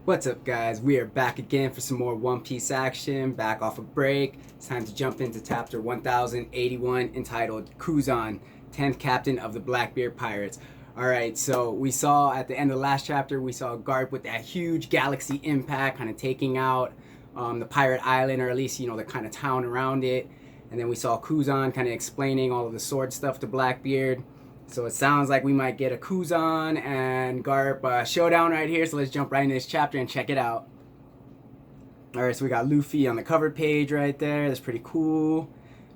What's up, guys? We are back again for some more One Piece action, back off a break. It's time to jump into chapter 1081 entitled Kuzan, 10th Captain of the Blackbeard Pirates. Alright, so we saw at the end of the last chapter, we saw Garp with that huge galaxy impact, kind of taking out the pirate island, or at least, the kind of town around it. And then we saw Kuzan kind of explaining all of the sword stuff to Blackbeard. So it sounds like we might get a Kuzan and Garp showdown right here. So let's jump right into this chapter and check it out. Alright, so we got Luffy on the cover page right there. That's pretty cool.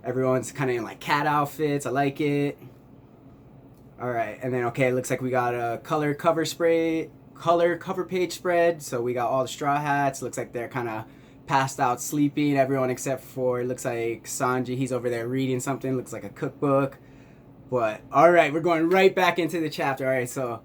Everyone's kind of in like cat outfits. I like it. Alright, and then it looks like we got a color cover page spread. So we got all the straw hats. Looks like they're kind of passed out sleeping. Everyone except for, it looks like Sanji. He's over there reading something. Looks like a cookbook. But, alright, we're going right back into the chapter. Alright, so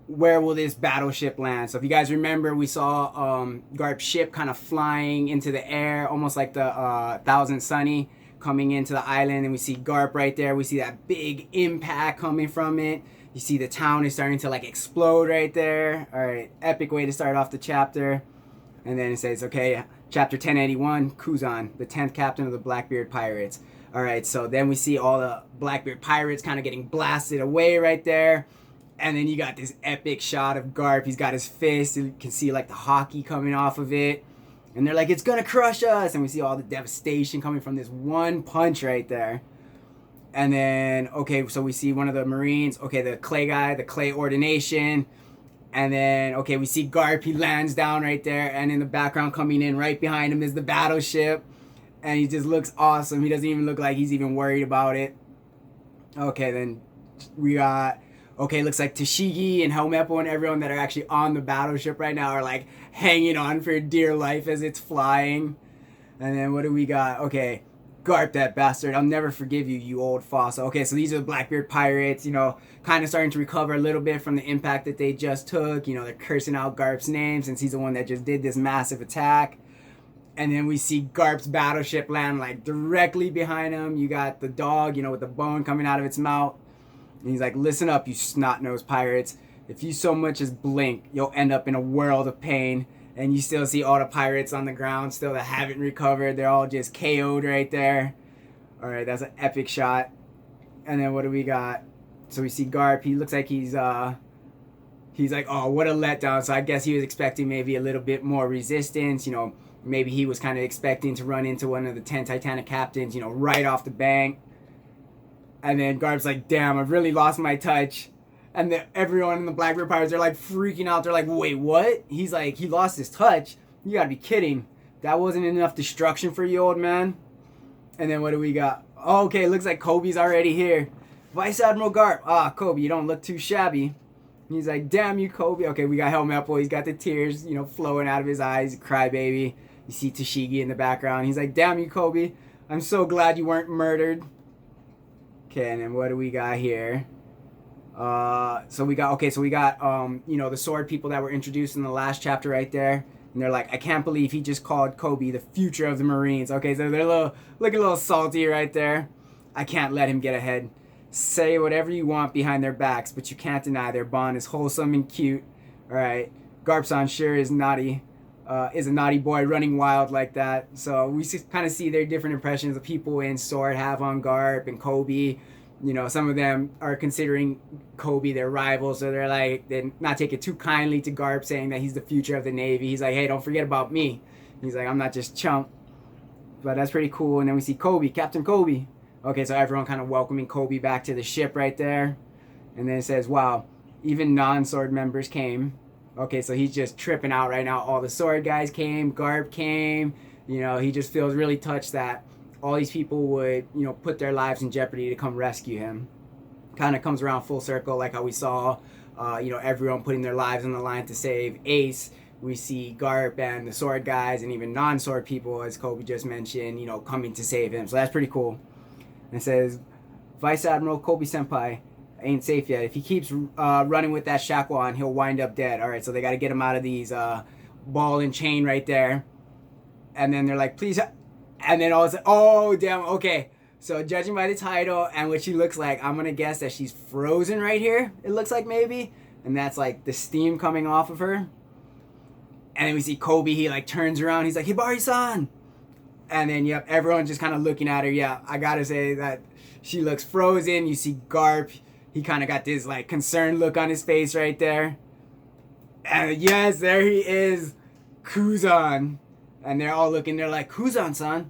where will this battleship land? So if you guys remember, we saw Garp's ship kind of flying into the air, almost like the Thousand Sunny coming into the island. And we see Garp right there. We see that big impact coming from it. You see the town is starting to like explode right there. Alright, epic way to start off the chapter. And then it says, okay, chapter 1081, Kuzan, the 10th captain of the Blackbeard Pirates. Alright, so then we see all the Blackbeard Pirates kind of getting blasted away right there. And then you got this epic shot of Garp. He's got his fist. You can see like the hockey coming off of it. And they're like, it's gonna crush us. And we see all the devastation coming from this one punch right there. And then, okay, so we see one of the Marines. Okay, the clay guy, the clay ordination. And then, okay, we see Garp. He lands down right there. And in the background coming in right behind him is the battleship. And he just looks awesome. He doesn't even look like he's even worried about it. Okay, then we got... Okay, looks like Tashigi and Helmeppo and everyone that are actually on the battleship right now are like hanging on for dear life as it's flying. And then what do we got? Okay, Garp, that bastard. I'll never forgive you, you old fossil. Okay, so these are the Blackbeard Pirates, kind of starting to recover a little bit from the impact that they just took. They're cursing out Garp's name since he's the one that just did this massive attack. And then we see Garp's battleship land like directly behind him. You got the dog, with the bone coming out of its mouth. And he's like, listen up, you snot-nosed pirates. If you so much as blink, you'll end up in a world of pain. And you still see all the pirates on the ground still that haven't recovered. They're all just KO'd right there. Alright, that's an epic shot. And then what do we got? So we see Garp. He looks like he's like, oh, what a letdown. So I guess he was expecting maybe a little bit more resistance, Maybe he was kind of expecting to run into one of the 10 Titanic captains, right off the bank. And then Garp's like, damn, I've really lost my touch. And then everyone in the Blackbeard Pirates, they're like freaking out. They're like, wait, what? He's like, he lost his touch? You gotta be kidding. That wasn't enough destruction for you, old man? And then what do we got? Oh, okay, looks like Koby's already here. Vice Admiral Garp. Ah, Koby, you don't look too shabby. He's like, damn you, Koby. Okay, we got Helmeppo. He's got the tears, flowing out of his eyes. Crybaby. You see Tashigi in the background. He's like, damn you, Koby. I'm so glad you weren't murdered. Okay, and then what do we got here? So we got the sword people that were introduced in the last chapter right there. And they're like, I can't believe he just called Koby the future of the Marines. Okay, so they're looking a little salty right there. I can't let him get ahead. Say whatever you want behind their backs, but you can't deny their bond is wholesome and cute. Alright, Garpson sure is naughty. Is a naughty boy running wild like that. So we kind of see their different impressions of people in Sword have on Garp and Koby. Some of them are considering Koby their rival, so they're not taking too kindly to Garp saying that he's the future of the Navy. He's like, hey, don't forget about me. He's like, I'm not just chump. But that's pretty cool. And then we see Koby, Captain Koby. Okay, so everyone kind of welcoming Koby back to the ship right there. And then it says, wow, even non-sword members came. Okay, so he's just tripping out right now. All the sword guys came, Garp came. He just feels really touched that all these people would, put their lives in jeopardy to come rescue him. Kind of comes around full circle, like how we saw, everyone putting their lives on the line to save Ace. We see Garp and the sword guys and even non-sword people, as Koby just mentioned, coming to save him. So that's pretty cool. And it says, Vice Admiral Koby Senpai ain't safe yet. If he keeps running with that shackle on, he'll wind up dead. Alright, so they got to get him out of these ball and chain right there. And then they're like, please. And then all of a sudden, oh, damn, okay. So judging by the title and what she looks like, I'm going to guess that she's frozen right here. It looks like maybe. And that's like the steam coming off of her. And then we see Koby, he like turns around, he's like, Hibari-san! And then, yep, everyone's just kind of looking at her. Yeah, I gotta say that she looks frozen. You see Garp, he kind of got this like concerned look on his face right there. And yes, there he is, Kuzan. And they're all looking, they're like, Kuzan-san,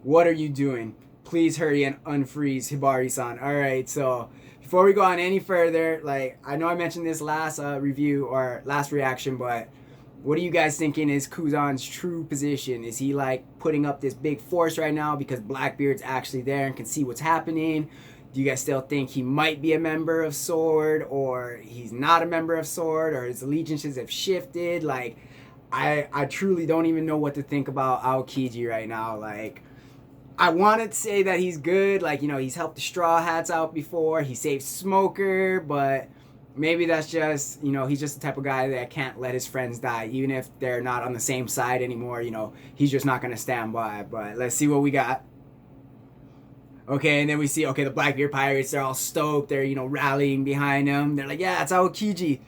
what are you doing? Please hurry and unfreeze Hibari-san. Alright, so before we go on any further, like, I know I mentioned this last review or last reaction, but what are you guys thinking is Kuzan's true position? Is he like putting up this big force right now because Blackbeard's actually there and can see what's happening? Do you guys still think he might be a member of Sword, or he's not a member of Sword, or his allegiances have shifted? Like, I truly don't even know what to think about Aokiji right now. Like, I want to say that he's good. Like, you know, he's helped the Straw Hats out before. He saved Smoker, but maybe that's just, you know, he's just the type of guy that can't let his friends die. Even if they're not on the same side anymore, you know, he's just not going to stand by. But let's see what we got. Okay, and then we see, okay, the Blackbeard Pirates, they're all stoked. They're, you know, rallying behind him. They're like, yeah, it's Aokiji.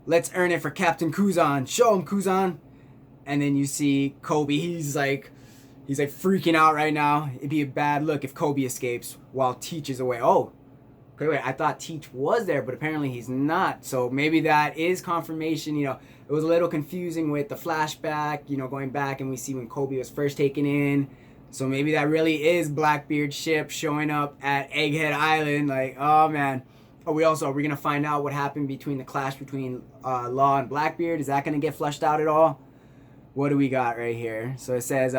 Let's earn it for Captain Kuzan. Show him, Kuzan. And then you see Koby. He's like freaking out right now. It'd be a bad look if Koby escapes while Teach is away. Oh, okay, wait, I thought Teach was there, but apparently he's not. So maybe that is confirmation. You know, it was a little confusing with the flashback, you know, going back and we see when Koby was first taken in. So maybe that really is Blackbeard's ship showing up at Egghead Island. Like, oh man. Oh, are we going to find out what happened between the clash between Law and Blackbeard? Is that going to get fleshed out at all? What do we got right here? So it says,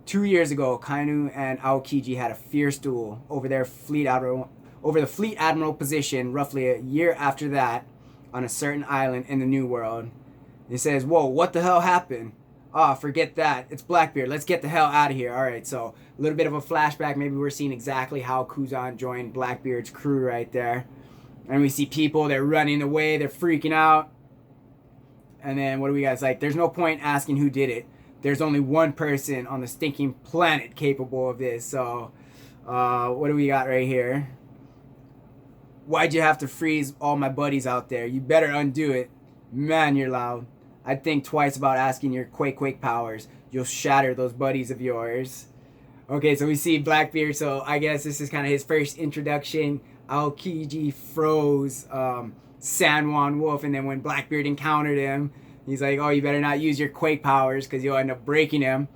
2 years ago, Kainu and Aokiji had a fierce duel over the fleet admiral position. Roughly a year after that, on a certain island in the New World. It says, whoa, what the hell happened? Ah, forget that. It's Blackbeard. Let's get the hell out of here. All right, so a little bit of a flashback. Maybe we're seeing exactly how Kuzan joined Blackbeard's crew right there. And we see people, they're running away, they're freaking out. And then what do we got? It's like, there's no point asking who did it. There's only one person on the stinking planet capable of this. So, what do we got right here? Why'd you have to freeze all my buddies out there? You better undo it. Man, you're loud. I'd think twice about asking your Quake powers. You'll shatter those buddies of yours. Okay, so we see Blackbeard. So I guess this is kind of his first introduction. Aokiji froze San Juan Wolf, and then when Blackbeard encountered him, he's like, oh, you better not use your Quake powers because you'll end up breaking him.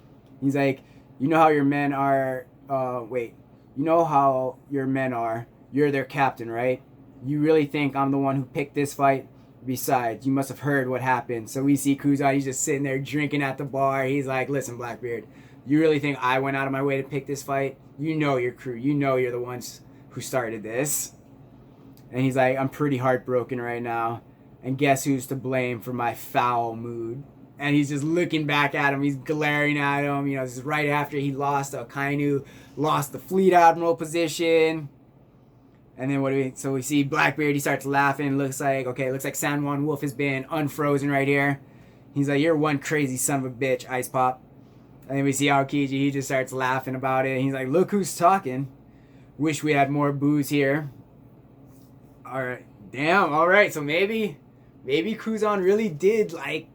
He's like, you know how your men are, you know how your men are. You're their captain, right? You really think I'm the one who picked this fight? Besides, you must have heard what happened. So we see Kuzan, he's just sitting there drinking at the bar. He's like, listen, Blackbeard, you really think I went out of my way to pick this fight? You know your crew. You know you're the ones who started this. And he's like, I'm pretty heartbroken right now. And guess who's to blame for my foul mood? And he's just looking back at him. He's glaring at him. You know, this is right after he lost Kainu, lost the fleet admiral position. And then so we see Blackbeard, he starts laughing. Looks like San Juan Wolf has been unfrozen right here. He's like, you're one crazy son of a bitch, Ice Pop. And then we see Aokiji, he just starts laughing about it. And he's like, look who's talking. Wish we had more booze here. Alright, damn, alright, so maybe Kuzan really did, like,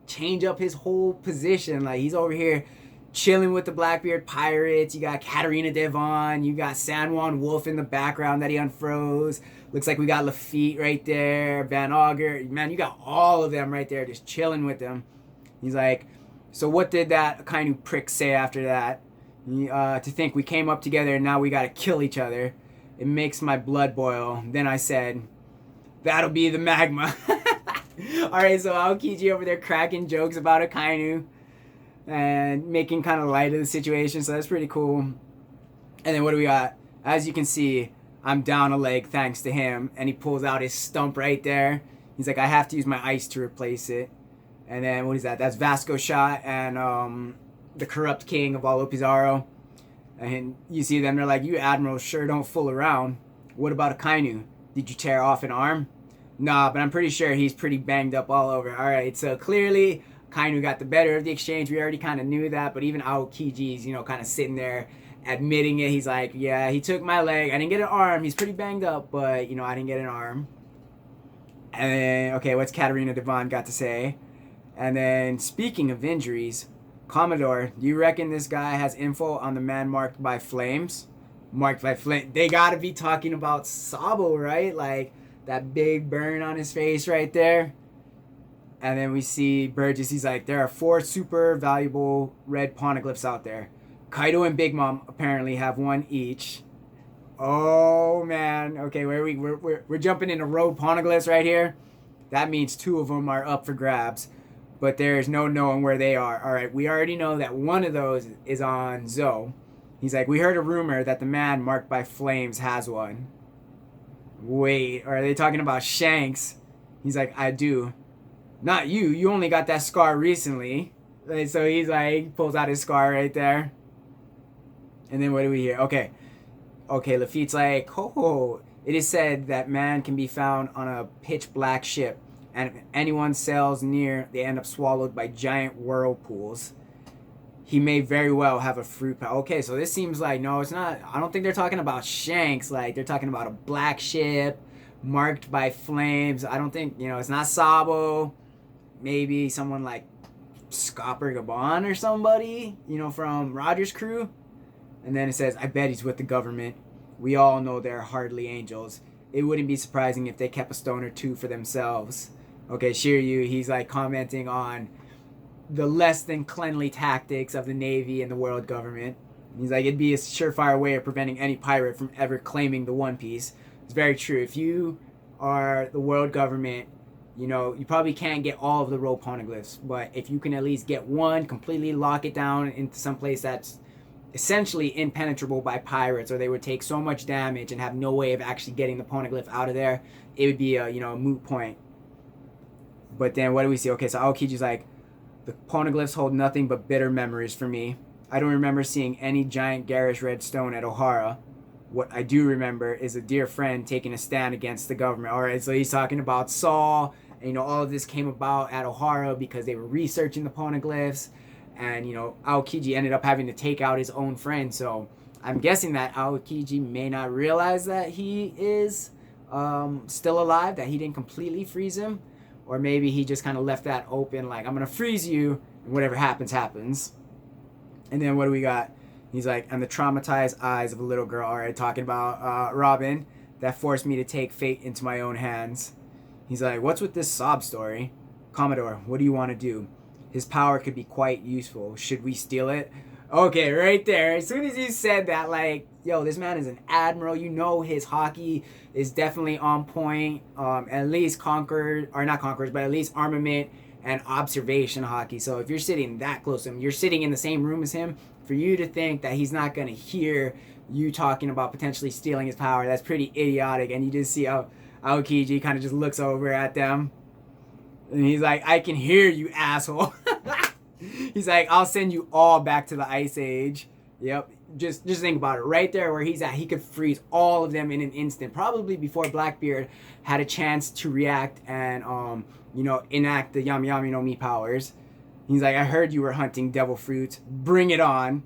change up his whole position. Like, he's over here chilling with the Blackbeard Pirates. You got Katarina Devon. You got San Juan Wolf in the background that he unfroze. Looks like we got Lafitte right there. Van Auger. Man, you got all of them right there just chilling with them. He's like, so what did that kind of prick say after that? To think we came up together and now we got to kill each other. It makes my blood boil. Then I said, that'll be the magma. Alright, so Aokiji over there cracking jokes about Akainu and making kind of light of the situation, so that's pretty cool. And then what do we got? As you can see, I'm down a leg thanks to him, and he pulls out his stump right there. He's like, I have to use my ice to replace it. And then what is that? That's Vasco Shot and the corrupt king of Alo Pizarro. And you see them, they're like, you admirals sure don't fool around. What about Akainu? Did you tear off an arm? Nah, but I'm pretty sure he's pretty banged up all over. Alright, so clearly Kainu got the better of the exchange. We already kind of knew that, but even Aokiji's, you know, kind of sitting there admitting it. He's like, yeah, he took my leg. I didn't get an arm. He's pretty banged up, but, you know, I didn't get an arm. And then, okay, what's Katarina Devon got to say? And then, speaking of injuries, Commodore, do you reckon this guy has info on the man marked by flames? Marked by flame. They gotta be talking about Sabo, right? Like that big burn on his face right there. And then we see Burgess. He's like, there are 4 super valuable red poneglyphs out there. Kaido and Big Mom apparently have 1 each. Oh man. Okay, we're jumping into road poneglyphs right here. That means 2 of them are up for grabs, but there's no knowing where they are. All right, we already know that one of those is on Zoe. He's like, we heard a rumor that the man marked by flames has one. Wait, are they talking about Shanks? He's like, I do. Not you. You only got that scar recently. So he's like, he pulls out his scar right there. And then what do we hear? Okay, Lafitte's like, oh, it is said that man can be found on a pitch black ship, and if anyone sails near, they end up swallowed by giant whirlpools. He may very well have a fruit power. Okay, so this seems like, no, it's not. I don't think they're talking about Shanks. Like, they're talking about a black ship marked by flames. I don't think, it's not Sabo. Maybe someone like Scopper Gabon or somebody, from Roger's crew. And then it says, I bet he's with the government. We all know they're hardly angels. It wouldn't be surprising if they kept a stone or 2 for themselves. Okay, Shiryu, he's like commenting on the less than cleanly tactics of the Navy and the world government. He's like, it'd be a surefire way of preventing any pirate from ever claiming the One Piece. It's very true. If you are the world government, you probably can't get all of the rope poneglyphs, but if you can at least get one, completely lock it down into some place that's essentially impenetrable by pirates, or they would take so much damage and have no way of actually getting the poneglyph out of there, it would be a moot point. But then what do we see? Okay, so Aokiji's like, the poneglyphs hold nothing but bitter memories for me. I don't remember seeing any giant garish red stone at Ohara. What I do remember is a dear friend taking a stand against the government. All right, so he's talking about Saul, and all of this came about at Ohara because they were researching the poneglyphs, and Aokiji ended up having to take out his own friend. So I'm guessing that Aokiji may not realize that he is still alive, that he didn't completely freeze him, or maybe he just kind of left that open, like, I'm gonna freeze you, and whatever happens happens. And then what do we got? He's like, and the traumatized eyes of a little girl. All right, talking about Robin, that forced me to take fate into my own hands. He's like, what's with this sob story? Commodore, what do you want to do? His power could be quite useful. Should we steal it? Okay, right there. As soon as you said that, like, yo, this man is an admiral. His hockey is definitely on point. At least at least armament and observation hockey. So if you're sitting that close to him, you're sitting in the same room as him, for you to think that he's not going to hear you talking about potentially stealing his power, that's pretty idiotic. And you just see how Aokiji kind of just looks over at them. And he's like, I can hear you, asshole. He's like, I'll send you all back to the Ice Age. Yep. Just think about it. Right there where he's at, he could freeze all of them in an instant. Probably before Blackbeard had a chance to react and, enact the Yami Yami no Mi powers. He's like, I heard you were hunting devil fruits. Bring it on.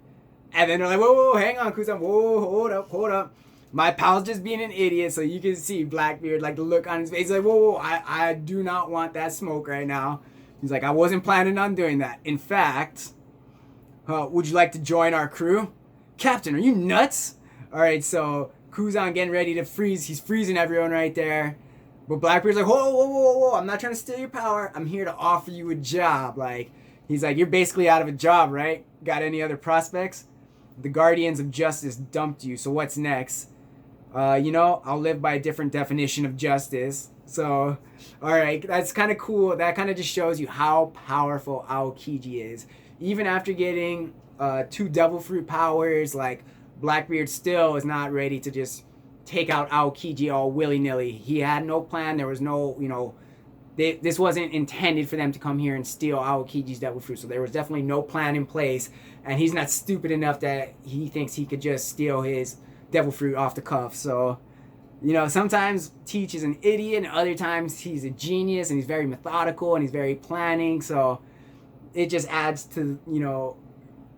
And then they're like, whoa, hang on, Kuzan. Whoa, hold up. My pal's just being an idiot, so you can see Blackbeard, like the look on his face. He's like, whoa, I do not want that smoke right now. He's like, I wasn't planning on doing that. In fact, would you like to join our crew? Captain, are you nuts? All right, so Kuzan getting ready to freeze. He's freezing everyone right there. But Blackbeard's like, whoa. I'm not trying to steal your power. I'm here to offer you a job. Like, he's like, you're basically out of a job, right? Got any other prospects? The Guardians of Justice dumped you, so what's next? I'll live by a different definition of justice. So, alright, that's kind of cool. That kind of just shows you how powerful Aokiji is. Even after getting 2 devil fruit powers, like, Blackbeard still is not ready to just take out Aokiji all willy-nilly. He had no plan. There was no, this wasn't intended for them to come here and steal Aokiji's devil fruit. So there was definitely no plan in place. And he's not stupid enough that he thinks he could just steal his devil fruit off the cuff. So, sometimes Teach is an idiot, and other times he's a genius, and he's very methodical, and he's very planning. So it just adds to,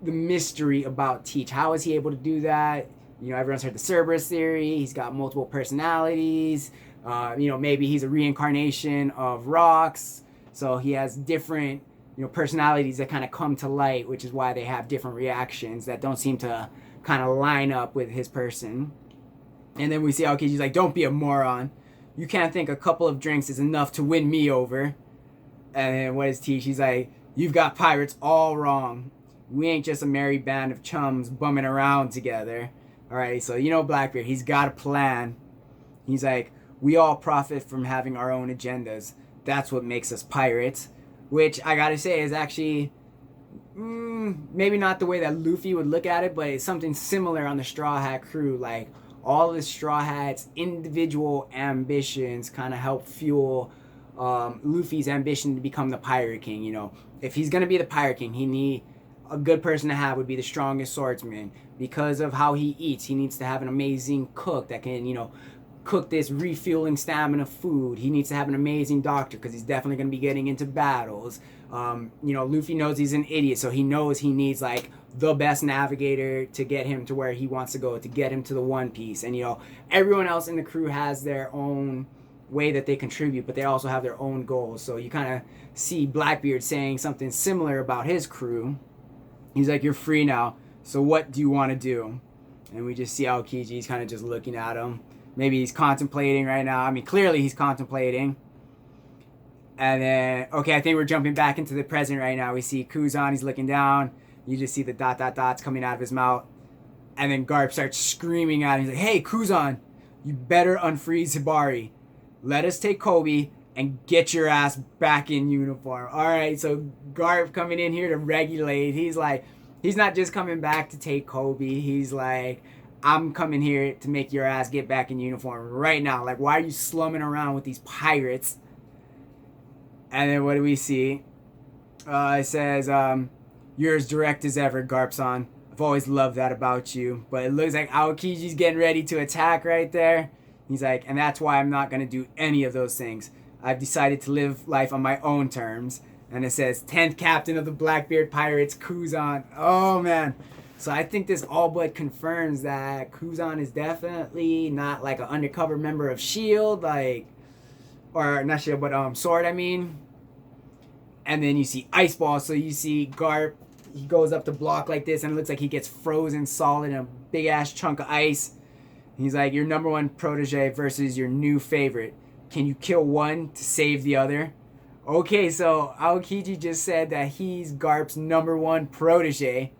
the mystery about Teach. How is he able to do that? Everyone's heard the Cerberus theory. He's got multiple personalities. Maybe he's a reincarnation of Rocks. So he has different personalities that kind of come to light, which is why they have different reactions that don't seem to kind of line up with his person. And then we see Aokiji's like, don't be a moron. You can't think a couple of drinks is enough to win me over. And then what is T? She's like, you've got pirates all wrong. We ain't just a merry band of chums bumming around together. Alright, so Blackbeard, he's got a plan. He's like, we all profit from having our own agendas. That's what makes us pirates. Which I gotta say is actually maybe not the way that Luffy would look at it, but it's something similar on the Straw Hat crew. Like, all of the Straw Hats' individual ambitions kind of help fuel Luffy's ambition to become the Pirate King. If he's gonna be the Pirate King, a good person to have would be the strongest swordsman. Because of how he eats, he needs to have an amazing cook that can, cook this refueling stamina food. He needs to have an amazing doctor because he's definitely going to be getting into battles. Luffy knows he's an idiot, so he knows he needs like the best navigator to get him to where he wants to go, to get him to the One Piece. And everyone else in the crew has their own way that they contribute, but they also have their own goals. So you kind of see Blackbeard saying something similar about his crew. He's like, you're free now, so what do you want to do? And we just see Aokiji, he's kind of just looking at him. Maybe he's contemplating right now. I mean, clearly he's contemplating. And then, okay, I think we're jumping back into the present right now. We see Kuzan, he's looking down. You just see the dots coming out of his mouth. And then Garp starts screaming at him. He's like, hey, Kuzan, you better unfreeze Hibari. Let us take Koby and get your ass back in uniform. All right, so Garp coming in here to regulate. He's like, he's not just coming back to take Koby. He's like, I'm coming here to make your ass get back in uniform right now. Like, why are you slumming around with these pirates? And then what do we see? It says, you're as direct as ever, Garp-san. I've always loved that about you. But it looks like Aokiji's getting ready to attack right there. He's like, and that's why I'm not going to do any of those things. I've decided to live life on my own terms. And it says, 10th captain of the Blackbeard Pirates, Kuzan. Oh, man. So I think this all but confirms that Kuzan is definitely not like an undercover member of S.H.I.E.L.D. Or not S.H.I.E.L.D., but Sword, I mean. And then you see Ice Ball. So you see Garp, he goes up to block like this, and it looks like he gets frozen solid in a big-ass chunk of ice. He's like, your number one protege versus your new favorite. Can you kill one to save the other? Okay, so Aokiji just said that he's Garp's number one protege.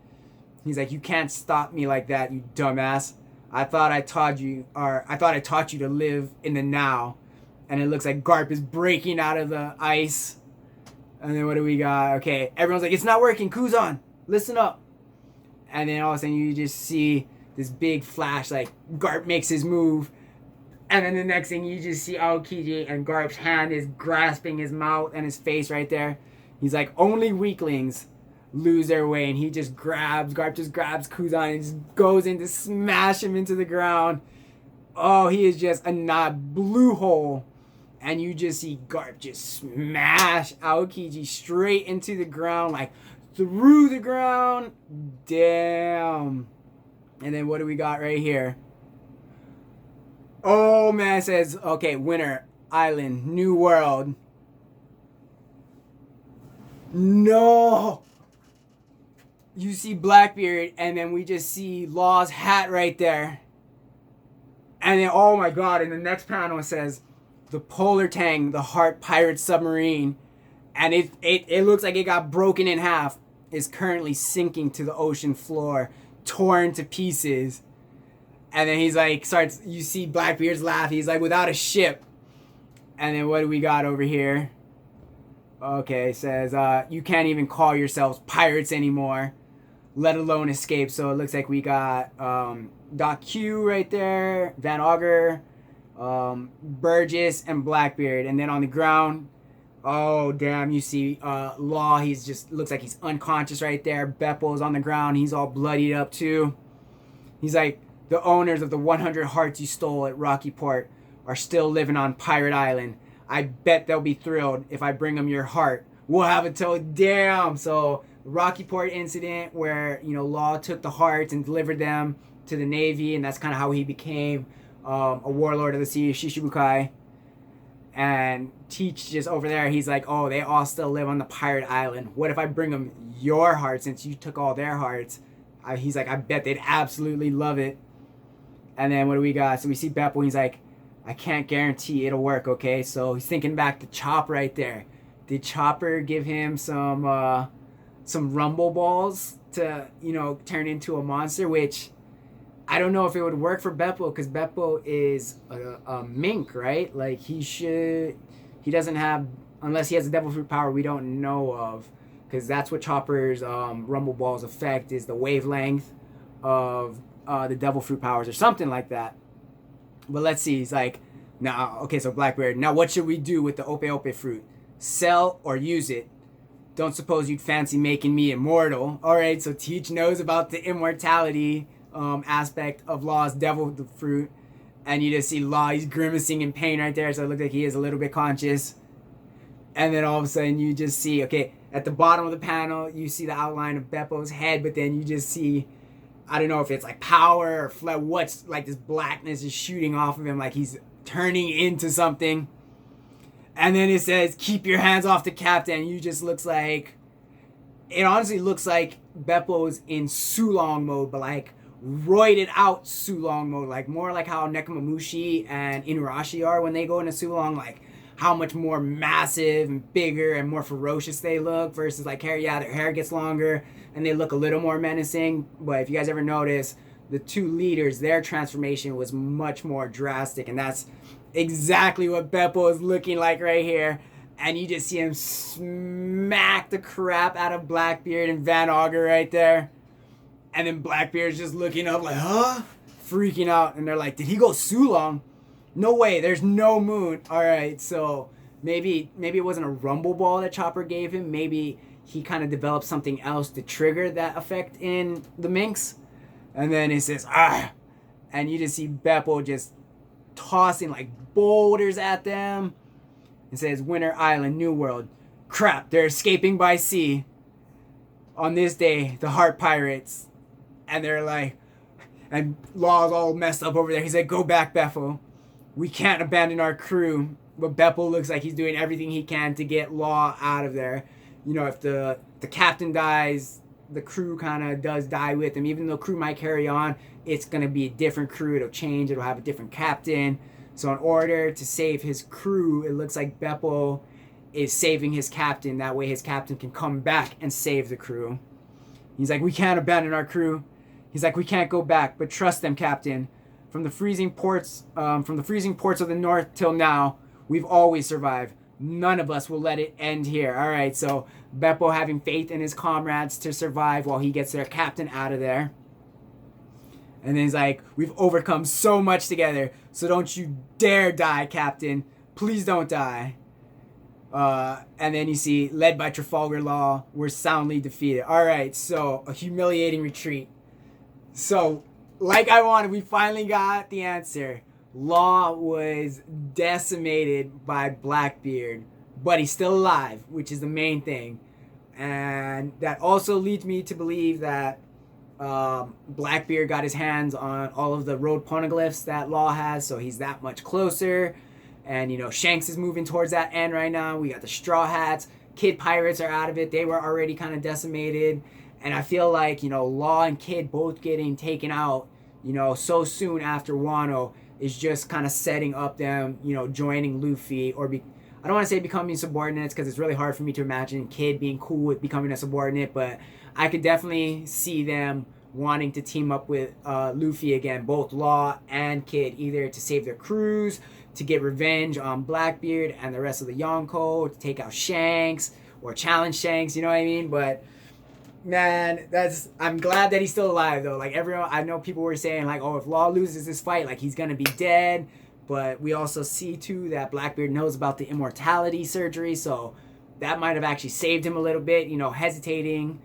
He's like, you can't stop me like that, you dumbass. I thought I taught you to live in the now. And it looks like Garp is breaking out of the ice. And then what do we got? Okay, everyone's like, it's not working, Kuzan, listen up. And then all of a sudden you just see this big flash, like Garp makes his move. And then the next thing you just see Aokiji and Garp's hand is grasping his mouth and his face right there. He's like, only weaklings lose their way, and Garp just grabs Kuzan and just goes in to smash him into the ground. Oh, he is just a blue hole. And you just see Garp just smash Aokiji straight into the ground, like through the ground. Damn. And then what do we got right here? Oh man, it says, okay, winner, island, new world. No! You see Blackbeard, and then we just see Law's hat right there. And then, oh my god, in the next panel it says, the Polar Tang, the Heart Pirate Submarine. And it looks like it got broken in half. Is currently sinking to the ocean floor, torn to pieces. And then he's like, you see Blackbeard's laugh. He's like, without a ship. And then what do we got over here? Okay, it says, you can't even call yourselves pirates anymore, let alone escape. So it looks like we got Doc Q right there, Van Augur, Burgess, and Blackbeard. And then on the ground, oh damn, you see Law, he's just, looks like he's unconscious right there. Beppel's on the ground, he's all bloodied up too. He's like, the owners of the 100 hearts you stole at Rocky Port are still living on Pirate Island. I bet they'll be thrilled if I bring them your heart. We'll have it till damn. So Rocky Port incident where, Law took the hearts and delivered them to the Navy, and that's kind of how he became a warlord of the sea, Shishibukai. And Teach just over there, he's like, oh, they all still live on the pirate island. What if I bring them your heart since you took all their hearts? He's like, I bet they'd absolutely love it. And then what do we got? So we see Beppo, he's like, I can't guarantee it'll work, okay? So he's thinking back to Chop right there. Did Chopper give him some rumble balls to, turn into a monster? Which I don't know if it would work for Beppo, because Beppo is a mink, right? Like he doesn't have, unless he has a devil fruit power we don't know of, because that's what Chopper's rumble balls affect, is the wavelength of the devil fruit powers or something like that. But let's see. He's like, nah, okay, so Blackbeard, now what should we do with the Ope Ope fruit? Sell or use it? Don't suppose you'd fancy making me immortal. Alright, so Teach knows about the immortality aspect of Law's devil fruit. And you just see Law, he's grimacing in pain right there, so it looks like he is a little bit conscious. And then all of a sudden you just see, okay, at the bottom of the panel, you see the outline of Beppo's head, but then you just see, I don't know if it's like power or what's like this blackness is shooting off of him, like he's turning into something. And then it says, keep your hands off the captain. You just looks like, it honestly looks like Beppo's in Sulong mode, but like roided out Sulong mode, like more like how Nekomamushi and Inuarashi are when they go into Sulong, like how much more massive and bigger and more ferocious they look versus like hair. Yeah, their hair gets longer and they look a little more menacing. But if you guys ever notice, the two leaders, their transformation was much more drastic, and that's exactly what Beppo is looking like right here. And you just see him smack the crap out of Blackbeard and Van Auger right there. And then Blackbeard's just looking up like, huh? Freaking out. And they're like, did he go Sulong? No way, there's no moon. Alright, so maybe it wasn't a rumble ball that Chopper gave him. Maybe he kind of developed something else to trigger that effect in the minks. And then it says, ah! And you just see Beppo just tossing like boulders at them. It says, Winter Island, New World. Crap, they're escaping by sea. On this day, the Heart Pirates. And they're like, and Law's all messed up over there. He's like, go back, Beppo. We can't abandon our crew. But Beppo looks like he's doing everything he can to get Law out of there. If the captain dies, the crew kind of does die with him. Even though crew might carry on, it's going to be a different crew. It'll change. It'll have a different captain. So in order to save his crew, it looks like Beppo is saving his captain. That way his captain can come back and save the crew. He's like, we can't abandon our crew. He's like, we can't go back, but trust them, Captain. From the freezing ports of the north till now, we've always survived. None of us will let it end here. All right, so Beppo having faith in his comrades to survive while he gets their captain out of there. And then he's like, we've overcome so much together, so don't you dare die, Captain. Please don't die. And then you see, led by Trafalgar Law, we're soundly defeated. All right, so a humiliating retreat. So, like I wanted, we finally got the answer. Law was decimated by Blackbeard, but he's still alive, which is the main thing. And that also leads me to believe that Blackbeard got his hands on all of the road poneglyphs that Law has, so he's that much closer. And, Shanks is moving towards that end right now. We got the Straw Hats. Kid Pirates are out of it. They were already kind of decimated. And I feel like, Law and Kid both getting taken out, so soon after Wano is just kind of setting up them, joining Luffy or I don't want to say becoming subordinates because it's really hard for me to imagine Kid being cool with becoming a subordinate, but I could definitely see them wanting to team up with Luffy again, both Law and Kid, either to save their crews, to get revenge on Blackbeard and the rest of the Yonko, to take out Shanks or challenge Shanks, you know what I mean? But man, I'm glad that he's still alive though. Like everyone, I know people were saying like, oh, if Law loses this fight, like he's gonna be dead. But we also see too that Blackbeard knows about the immortality surgery, so that might have actually saved him a little bit, hesitating,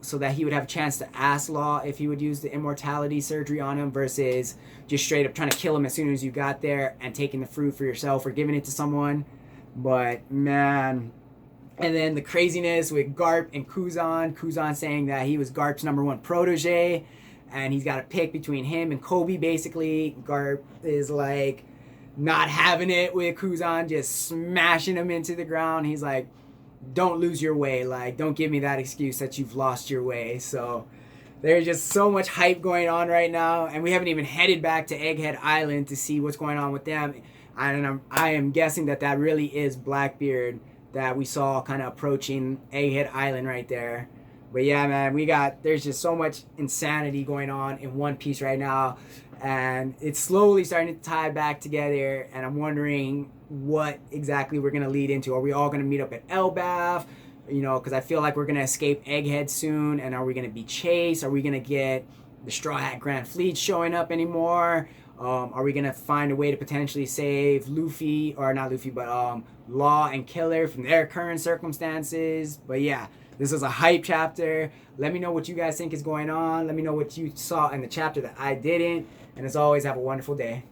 so that he would have a chance to ask Law if he would use the immortality surgery on him versus just straight up trying to kill him as soon as you got there and taking the fruit for yourself or giving it to someone. But man, and then the craziness with Garp and Kuzan saying that he was Garp's #1 protege and he's got to pick between him and Koby basically. Garp is like, not having it with Kuzan, just smashing him into the ground. He's like, don't lose your way. Like, don't give me that excuse that you've lost your way. So there's just so much hype going on right now, and we haven't even headed back to Egghead Island to see what's going on with them. And I am guessing that that really is Blackbeard that we saw kind of approaching Egghead Island right there. But yeah, man, there's just so much insanity going on in One Piece right now, and it's slowly starting to tie back together, and I'm wondering what exactly we're going to lead into. Are we all going to meet up at Elbaf? You know, because I feel like we're going to escape Egghead soon, and are we going to be chased? Are we going to get the Straw Hat Grand Fleet showing up anymore? Are we going to find a way to potentially save Luffy, or not Luffy, but Law and Killer from their current circumstances? But yeah, this is a hype chapter. Let me know what you guys think is going on. Let me know what you saw in the chapter that I didn't. And as always, have a wonderful day.